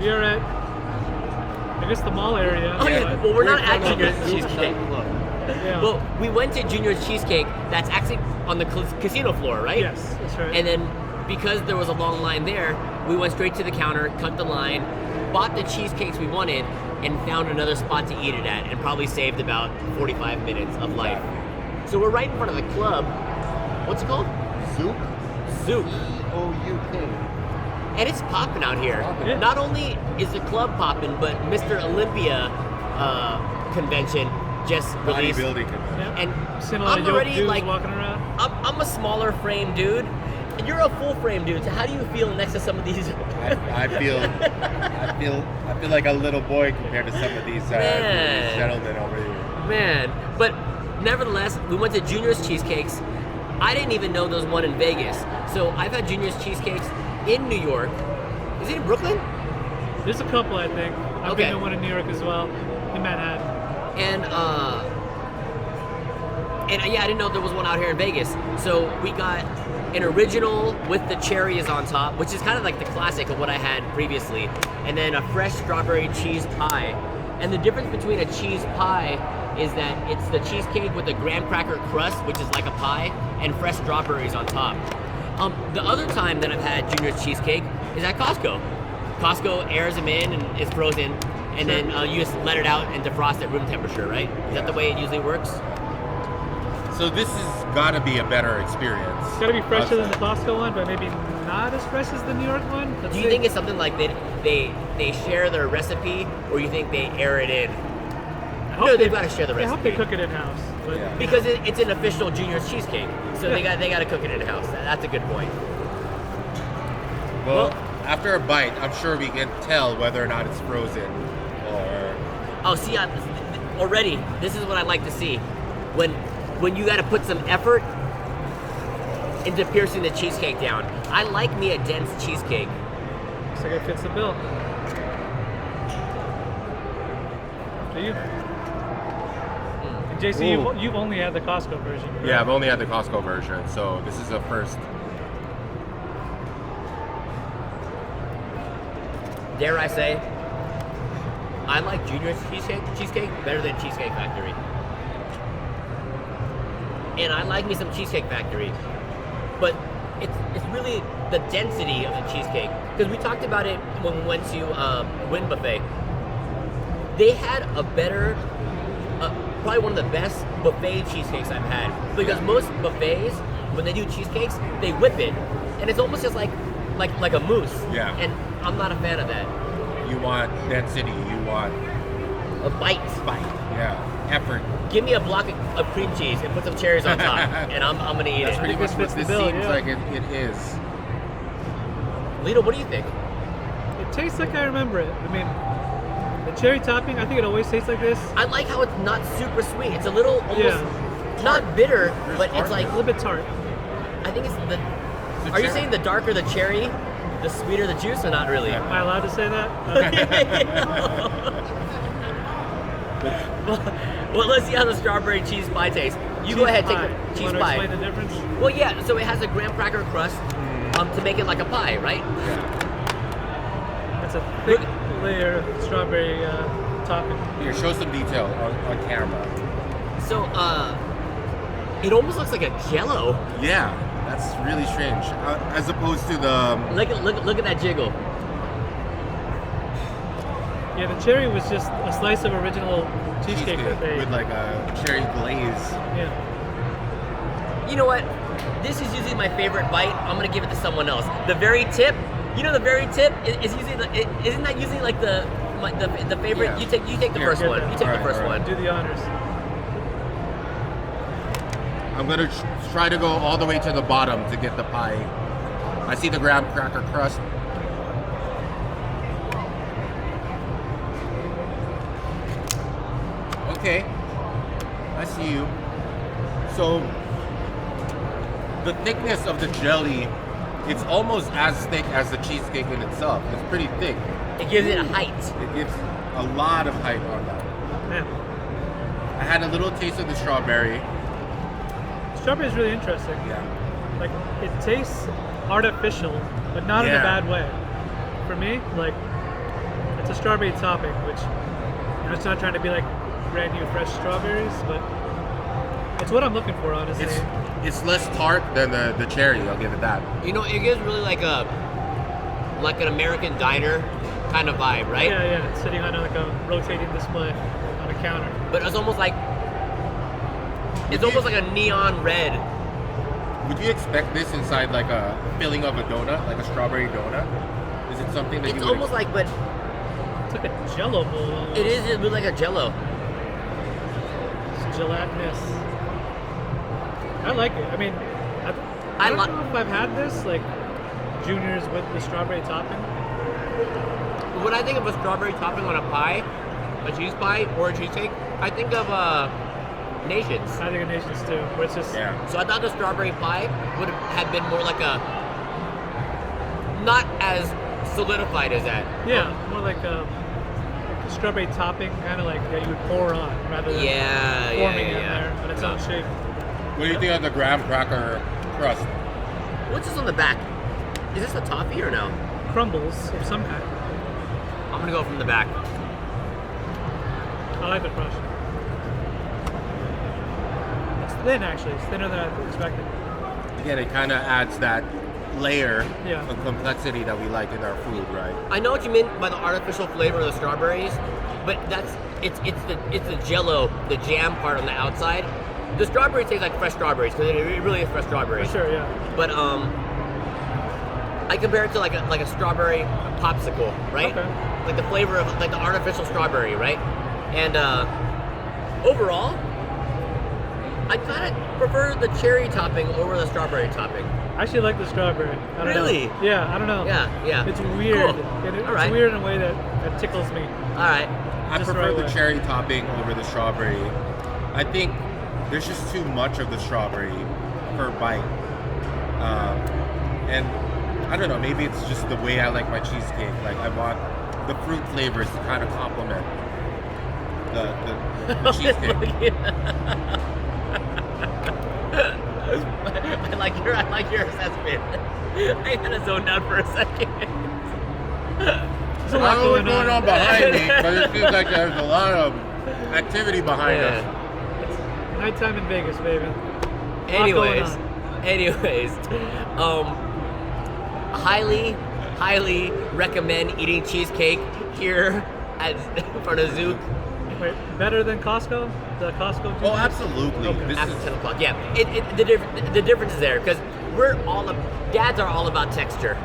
We are at, I guess, the mall area. Oh yeah. Well, we're not at Junior's Cheesecake. Cheesecake. Yeah. Well, we went to Junior's Cheesecake. That's actually on the casino floor, right? Yes, that's right. And then because there was a long line there, we went straight to the counter, cut the line, bought the cheesecakes we wanted, and found another spot to eat it at, and probably saved about 45 minutes of life. So we're right in front of the club. What's it called? Zouk. Zouk. Zouk. And it's popping out here. Yeah. Not only is the club popping, but Mr. Olympia convention just released. Bodybuilding convention. Yeah. And Seen a lot I'm of already dudes like, walking around. I'm a smaller frame dude. And you're a full frame dude. So how do you feel next to some of these? I feel like a little boy compared to some of these gentlemen over here. Man, but nevertheless, we went to Junior's Cheesecakes. I didn't even know there was one in Vegas. So I've had Junior's Cheesecakes in New York. Is it in Brooklyn? There's a couple, I think. I've Okay. been to one in New York as well, in Manhattan. And yeah, I didn't know there was one out here in Vegas. So we got an original with the cherries on top, which is kind of like the classic of what I had previously, and then a fresh strawberry cheese pie. And the difference between a cheese pie is that it's the cheesecake with a graham cracker crust, which is like a pie, and fresh strawberries on top. The other time that I've had Junior's Cheesecake is at Costco. Costco airs them in and it's frozen, and then you just let it out and defrost at room temperature, right? Is that the way it usually works? So this has got to be a better experience. It's gotta be fresher than the Costco one, but maybe not as fresh as the New York one. Do you think it's something like they share their recipe, or you think they air it in? No, they've got to share the I recipe. hope they cook it in house. But Yeah. Because it's an official Junior's Cheesecake, so they got to cook it in house. That's a good point. Well, after a bite, I'm sure we can tell whether or not it's frozen or. Oh, see, already this is what I like to see when you got to put some effort into piercing the cheesecake down. I like me a dense cheesecake. looks like it fits the bill. Do you? And JC, you've only had the Costco version. Right? Yeah, I've only had the Costco version, so this is a first. Dare I say, I like Junior's cheesecake better than Cheesecake Factory. And I like me some Cheesecake Factory, but it's really the density of the cheesecake. Because we talked about it when we went to Wynn Buffet. They had a better, probably one of the best buffet cheesecakes I've had. Because most buffets, when they do cheesecakes, they whip it, and it's almost just like a mousse. Yeah. And I'm not a fan of that. You want density. You want A bite. yeah, effort. Give me a block of cream cheese and put some cherries on top, and I'm gonna eat That's it. pretty much this what fits the this bill, seems yeah. like it is. Lito, what do you think? It tastes like I remember it. I mean, the cherry topping, I think it always tastes like this. I like how it's not super sweet. It's a little almost not bitter, but it's like A little bit tart. I think it's the. Are you saying the darker the cherry, the sweeter the juice, or not really? Am I allowed to say that? Well, let's see how the strawberry cheese pie tastes. You go ahead, take the cheese Want to pie. explain the difference? Well, yeah. So it has a graham cracker crust to make it like a pie, right? It's a thick layer of strawberry topping. Here, show some detail on camera. So it almost looks like a Jello. Yeah, that's really strange. As opposed to the. Look at that jiggle. Yeah, the cherry was just a slice of original cheesecake that they. with like a cherry glaze. Yeah. You know what? This is usually my favorite bite. I'm gonna give it to someone else. The very tip. You know, the very tip is usually isn't that usually like the favorite? Yeah. You take the Here, first get one. that. You take the first Alright. one. Do the honors. I'm gonna try to go all the way to the bottom to get the pie. I see the graham cracker crust. Okay, I see you. So the thickness of the jelly, it's almost as thick as the cheesecake in itself. It's pretty thick. It gives it a height. It gives a lot of height on that. Yeah. I had a little taste of the strawberry. Strawberry is really interesting. Yeah. Like, it tastes artificial, but not in a Yeah. bad way. For me, like, It's a strawberry topping, which it's not trying to be like brand new fresh strawberries, but it's what I'm looking for, honestly. It's less tart than the cherry. I'll give it that. You know, it gives really like an American diner kind of vibe, right? Yeah. It's sitting on like a rotating display on a counter. But it's almost like a neon red. Would you expect this inside like a filling of a donut, like a strawberry donut? Is it something that It's you would almost like, but It's like a Jello bowl. Almost. it is really like a Jello. It's gelatinous. I like it. I mean, I don't know if I've had this like juniors with the strawberry topping. When I think of a strawberry topping on a pie, a cheese pie or a cheesecake, I think of Nations. I think of Nations too, where it's just So I thought the strawberry pie would have been more like a, not as solidified as that. yeah, more like a strawberry topping, kind of like that you would pour on rather than forming in there on its own shape. What do you think of the graham cracker crust? What's this on the back? Is this a toffee or no? Crumbles of some kind. I'm gonna go from the back. I like the crust. It's thin, actually. It's thinner than I expected. Again, it kind of adds that layer Yeah. of complexity that we like in our food, right? I know what you meant by the artificial flavor of the strawberries, but it's the Jello, the jam part on the outside. The strawberry tastes like fresh strawberries because it really is fresh strawberries. For sure, yeah. But I compare it to like a strawberry popsicle, right? Okay. Like the flavor of like the artificial strawberry, right? And overall, I kind of prefer the cherry topping over the strawberry topping. I actually like the strawberry. I don't Really? know. Yeah, I don't know. Yeah. It's weird. Cool. It's All right. weird in a way that tickles me. All right. I Just the prefer right the way. cherry topping over the strawberry. I think there's just too much of the strawberry per bite. And I don't know, maybe it's just the way I like my cheesecake. Like I want the fruit flavors to kind of complement the cheesecake. I like your assessment. I kind of zoned out for a second. There's a I lot don't know what's going going on behind me, but it seems like there's a lot of activity behind us. Nighttime in Vegas, baby. Lot going Anyways, highly recommend eating cheesecake here in front of Zook. Wait, better than Costco? The Costco juice? Oh, absolutely. Okay. This After is 10 o'clock. Yeah, the difference is there because dads are all about texture.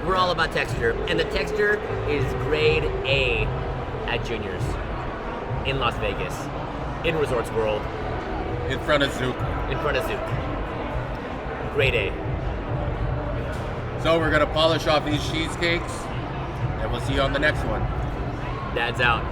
We're all about texture, and the texture is grade A at Juniors in Las Vegas, in Resorts World, in front of Zook. in front of Zook. Grade A. So we're gonna polish off these cheesecakes, and we'll see you on the next one. Dad's out.